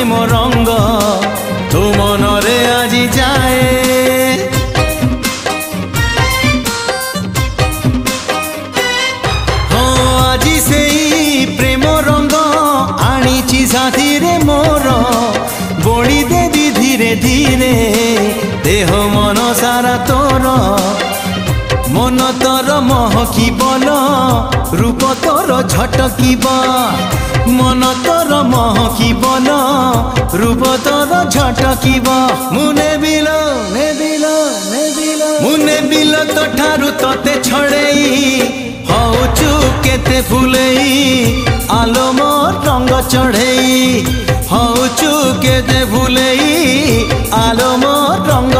प्रेम रंग तो मनरे आजी जाए। हाँ आजी से प्रेम रंग आनी साथी रे मोर बोली देवी धीरे धीरे देह मन सारा तोर। मन तोर महकिबल रूप तोर झटकिब मन तोर महकिबल रूप तोर झटकिब। मुने बिल मुने बिल तो ठारू तोते छड़ेई हौचु केते फुलेई आलो मोर रंग चढ़ेई हौचु केते फुलेई आलो मोर रंग